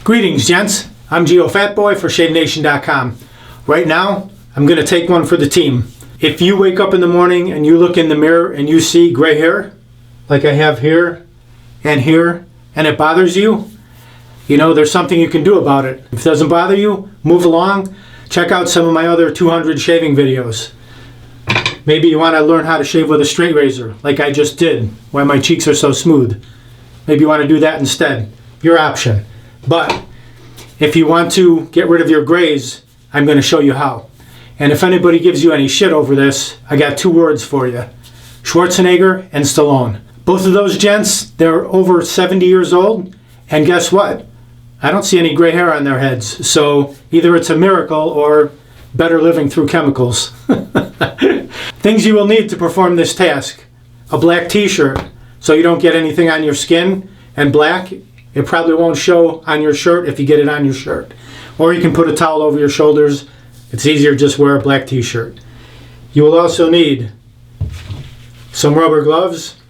Greetings, gents. I'm Geofatboy for ShaveNation.com. Right now, I'm going to take one for the team. If you wake up in the morning and you look in the mirror and you see gray hair, like I have here, and it bothers you, you know, there's something you can do about it. If it doesn't bother you, move along. Check out some of my other 200 shaving videos. Maybe you want to learn how to shave with a straight razor, like I just did, why my cheeks are so smooth. Maybe you want to do that instead. Your option. But if you want to get rid of your grays, I'm going to show you how. And if anybody gives you any shit over this, I got two words for you. Schwarzenegger and Stallone. Both of those gents, they're over 70 years old. And guess what? I don't see any gray hair on their heads. So either it's a miracle or better living through chemicals. Things you will need to perform this task. A black t-shirt, so you don't get anything on your skin. And black, it probably won't show on your shirt if you get it on your shirt. Or you can put a towel over your shoulders. It's easier, just wear a black t-shirt. You will also need some rubber gloves,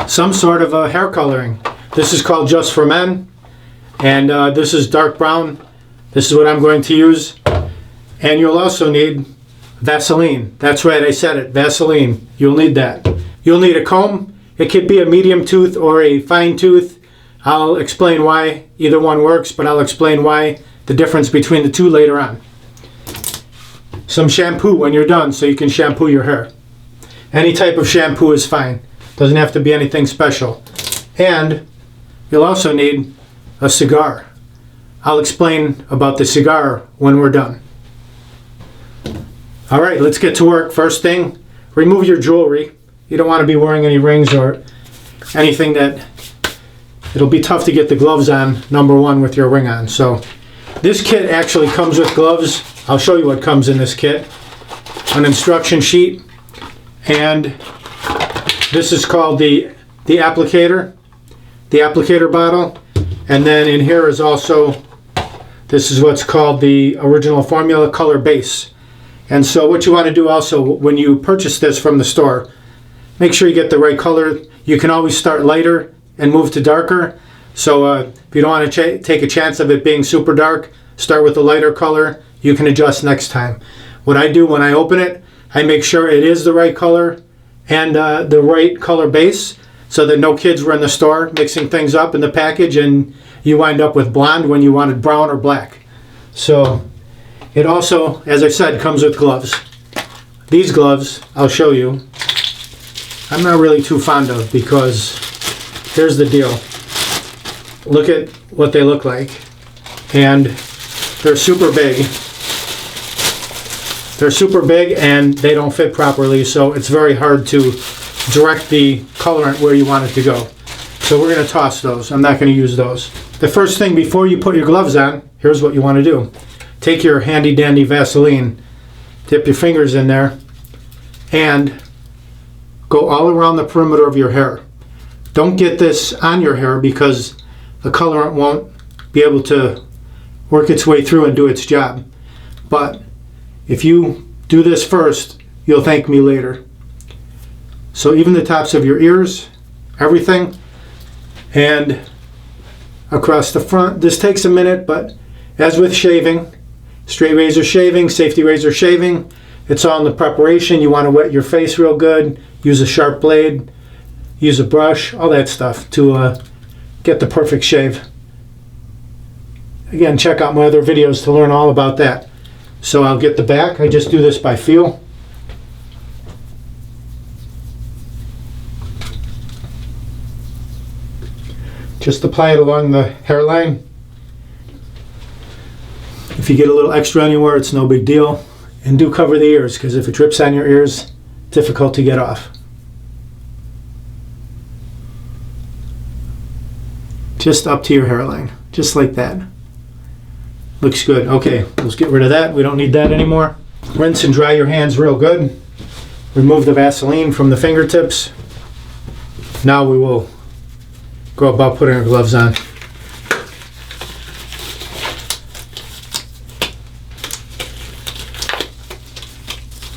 some sort of a hair coloring. This is called Just for Men, and this is dark brown. This is what I'm going to use. And you'll also need Vaseline. That's right, I said it, Vaseline. You'll need that. You'll need a comb. It could be a medium tooth or a fine tooth. I'll explain why either one works, but I'll explain why the difference between the two later on. Some shampoo when you're done, so you can shampoo your hair. Any type of shampoo is fine. Doesn't have to be anything special. And you'll also need a cigar. I'll explain about the cigar when we're done. All right, let's get to work. First thing, remove your jewelry. You don't want to be wearing any rings or anything that it'll be tough to get the gloves on, number one, with your ring on. So this kit actually comes with gloves. I'll show you what comes in this kit. An instruction sheet, and this is called the applicator bottle. And then in here is also, this is what's called the original formula color base. And so what you want to do also when you purchase this from the store, make sure you get the right color. You can always start lighter and move to darker. So if you don't want to take a chance of it being super dark, start with the lighter color. You can adjust next time. What I do when I open it, I make sure it is the right color and the right color base, so that no kids were in the store mixing things up in the package and you wind up with blonde when you wanted brown or black. So it also, as I said, comes with gloves. These gloves, I'll show you, I'm not really too fond of, because here's the deal. Look at what they look like. And they're super big. They're super big and they don't fit properly, so it's very hard to direct the colorant where you want it to go. So we're going to toss those. I'm not going to use those. The first thing before you put your gloves on, here's what you want to do. Take your handy dandy Vaseline, dip your fingers in there, and go all around the perimeter of your hair. Don't get this on your hair because the colorant won't be able to work its way through and do its job. But if you do this first, you'll thank me later. So even the tops of your ears, everything, and across the front. This takes a minute, but as with shaving, straight razor shaving, safety razor shaving, it's all in the preparation. You want to wet your face real good, use a sharp blade, use a brush, all that stuff to get the perfect shave. Again, check out my other videos to learn all about that. So I'll get the back. I just do this by feel. Just apply it along the hairline. If you get a little extra anywhere, it's no big deal. And do cover the ears, because if it drips on your ears, difficult to get off. Just up to your hairline, just like that. Looks good. Okay, let's get rid of that. We don't need that anymore. Rinse and dry your hands real good. Remove the Vaseline from the fingertips. Now we will go about putting our gloves on.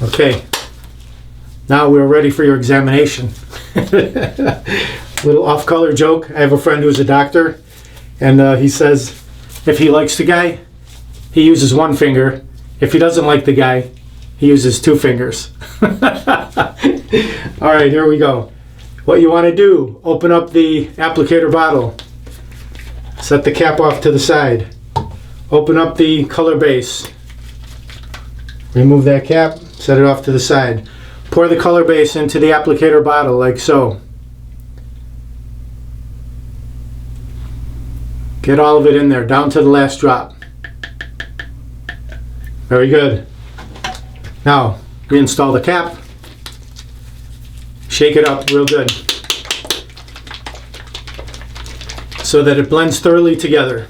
Okay, now we're ready for your examination. Little off-color joke. I have a friend who's a doctor, and he says If he likes the guy, he uses one finger. If he doesn't like the guy, he uses two fingers. All right, here we go. What you want to do, open up the applicator bottle. Set the cap off to the side. Open up the color base. Remove that cap, set it off to the side. Pour the color base into the applicator bottle like so. Get all of it in there, down to the last drop. Very good. Now, reinstall the cap. Shake it up real good so that it blends thoroughly together.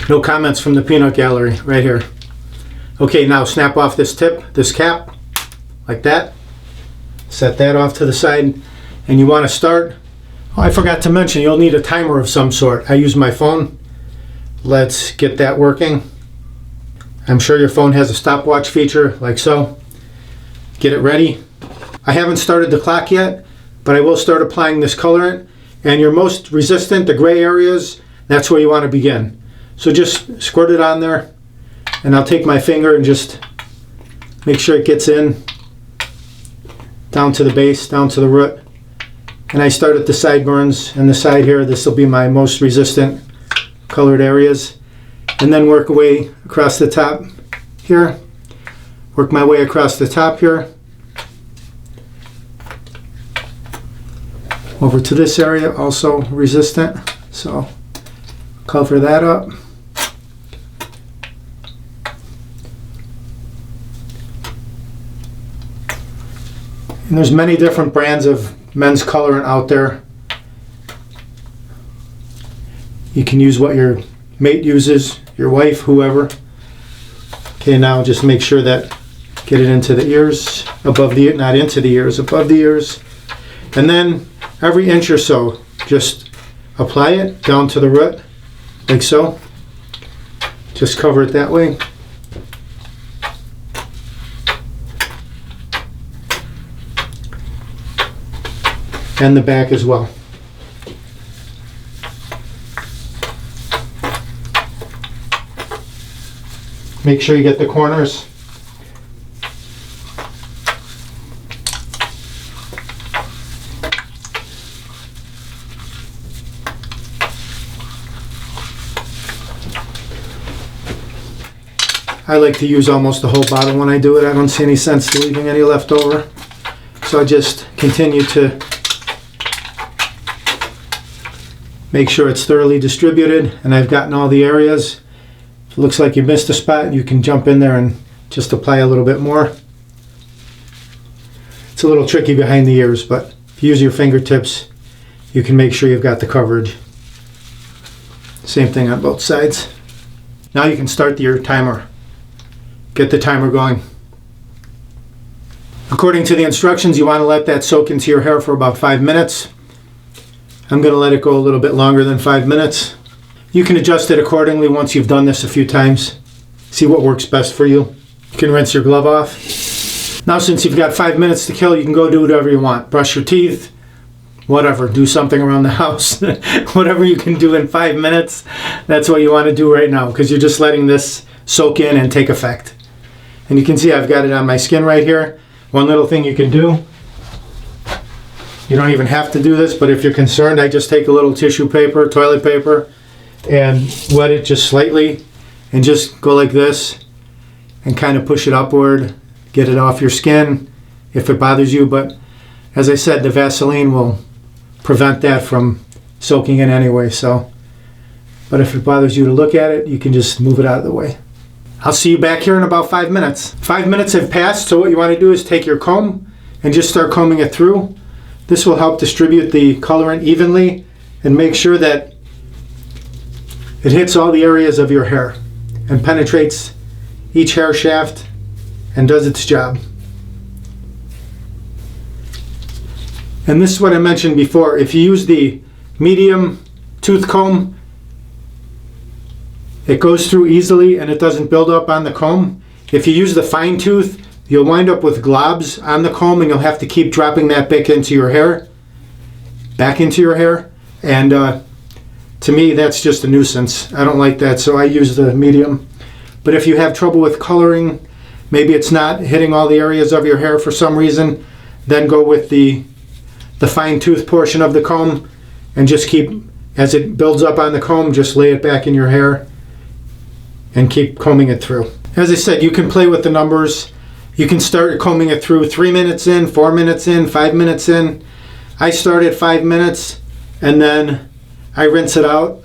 No comments from the peanut gallery right here. Okay, now snap off this tip, this cap, like that. Set that off to the side, and you want to start. Oh, I forgot to mention, you'll need a timer of some sort. I use my phone. Let's get that working. I'm sure your phone has a stopwatch feature, like so. Get it ready. I haven't started the clock yet, but I will start applying this colorant. And your most resistant, the gray areas, that's where you want to begin. So just squirt it on there, and I'll take my finger and just make sure it gets in, down to the base, down to the root. And I start at the sideburns and the side here. This will be my most resistant colored areas. And then work away across the top here. Work my way across the top here. Over to this area, also resistant. So cover that up. And there's many different brands of men's colorant out there. You can use what your mate uses, your wife, whoever. Okay, now just make sure that, get it into the ears, above the, not into the ears, above the ears. And then every inch or so, just apply it down to the root, like so. Just cover it that way. And the back as well. Make sure you get the corners. I like to use almost the whole bottle when I do it. I don't see any sense to leaving any left over. So I just continue to make sure it's thoroughly distributed, and I've gotten all the areas. If it looks like you missed a spot, you can jump in there and just apply a little bit more. It's a little tricky behind the ears, but if you use your fingertips, you can make sure you've got the coverage. Same thing on both sides. Now you can start your timer. Get the timer going. According to the instructions, you want to let that soak into your hair for about 5 minutes. I'm going to let it go a little bit longer than 5 minutes. You can adjust it accordingly once you've done this a few times. See what works best for you. You can rinse your glove off. Now, since you've got 5 minutes to kill, you can go do whatever you want. Brush your teeth, whatever. Do something around the house. Whatever you can do in 5 minutes, that's what you want to do right now, because you're just letting this soak in and take effect. And you can see I've got it on my skin right here. One little thing you can do, you don't even have to do this, but if you're concerned, I just take a little tissue paper, toilet paper, and wet it just slightly, and just go like this, and kind of push it upward, get it off your skin if it bothers you. But as I said, the Vaseline will prevent that from soaking in anyway. So, but if it bothers you to look at it, you can just move it out of the way. I'll see you back here in about 5 minutes. 5 minutes have passed, so what you want to do is take your comb and just start combing it through. This will help distribute the colorant evenly and make sure that it hits all the areas of your hair and penetrates each hair shaft and does its job. And this is what I mentioned before. If you use the medium tooth comb, it goes through easily and it doesn't build up on the comb. If you use the fine tooth, you'll wind up with globs on the comb and you'll have to keep dropping that back into your hair. back into your hair. And to me, that's just a nuisance. I don't like that, so I use the medium. But if you have trouble with coloring, maybe it's not hitting all the areas of your hair for some reason, then go with the fine tooth portion of the comb and just keep, as it builds up on the comb, just lay it back in your hair and keep combing it through. As I said, you can play with the numbers. You can start combing it through 3 minutes in, 4 minutes in, 5 minutes in. I start at 5 minutes and then I rinse it out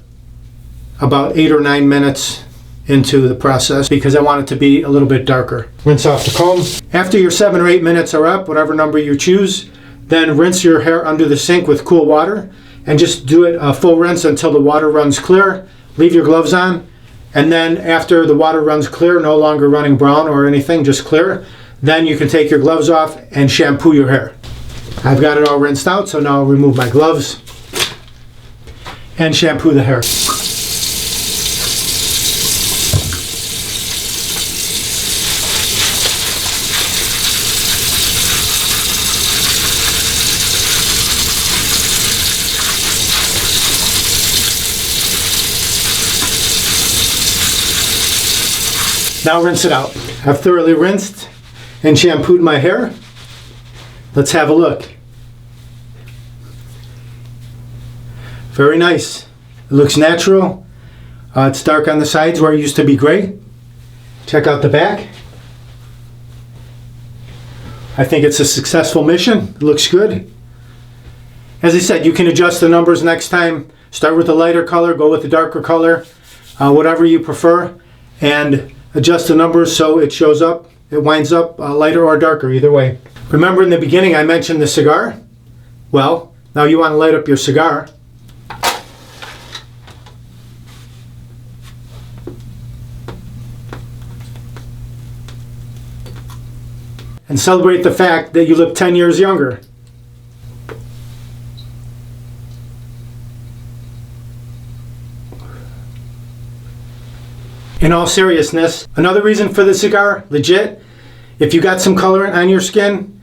about 8 or 9 minutes into the process because I want it to be a little bit darker. Rinse off the comb. After your 7 or 8 minutes are up, whatever number you choose, then rinse your hair under the sink with cool water and just do it a full rinse until the water runs clear. Leave your gloves on, and then after the water runs clear, no longer running brown or anything, just clear, then you can take your gloves off and shampoo your hair. I've got it all rinsed out, so now I'll remove my gloves and shampoo the hair. Now rinse it out. I've thoroughly rinsed and shampooed my hair. Let's have a look. Very nice. It looks natural. It's dark on the sides where it used to be gray. Check out the back. I think it's a successful mission. It looks good. As I said, you can adjust the numbers next time. Start with a lighter color, go with a darker color, whatever you prefer, and adjust the numbers so it shows up, it winds up lighter or darker, either way. Remember in the beginning I mentioned the cigar? Well, now you want to light up your cigar. And celebrate the fact that you look 10 years younger. In all seriousness, another reason for the cigar, legit, if you got some colorant on your skin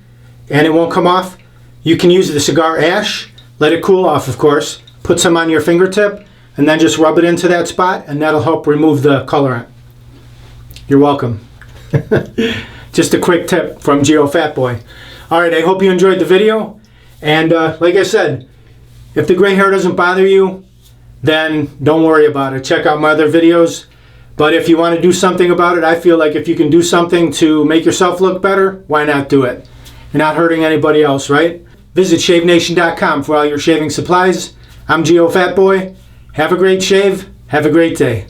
and it won't come off, you can use the cigar ash, let it cool off of course, put some on your fingertip, and then just rub it into that spot and that'll help remove the colorant. You're welcome. Just a quick tip from Geofatboy. Alright, I hope you enjoyed the video, and like I said, if the gray hair doesn't bother you, then don't worry about it. Check out my other videos. But if you want to do something about it, I feel like if you can do something to make yourself look better, why not do it? You're not hurting anybody else, right? Visit shavenation.com for all your shaving supplies. I'm Geofatboy. Have a great shave. Have a great day.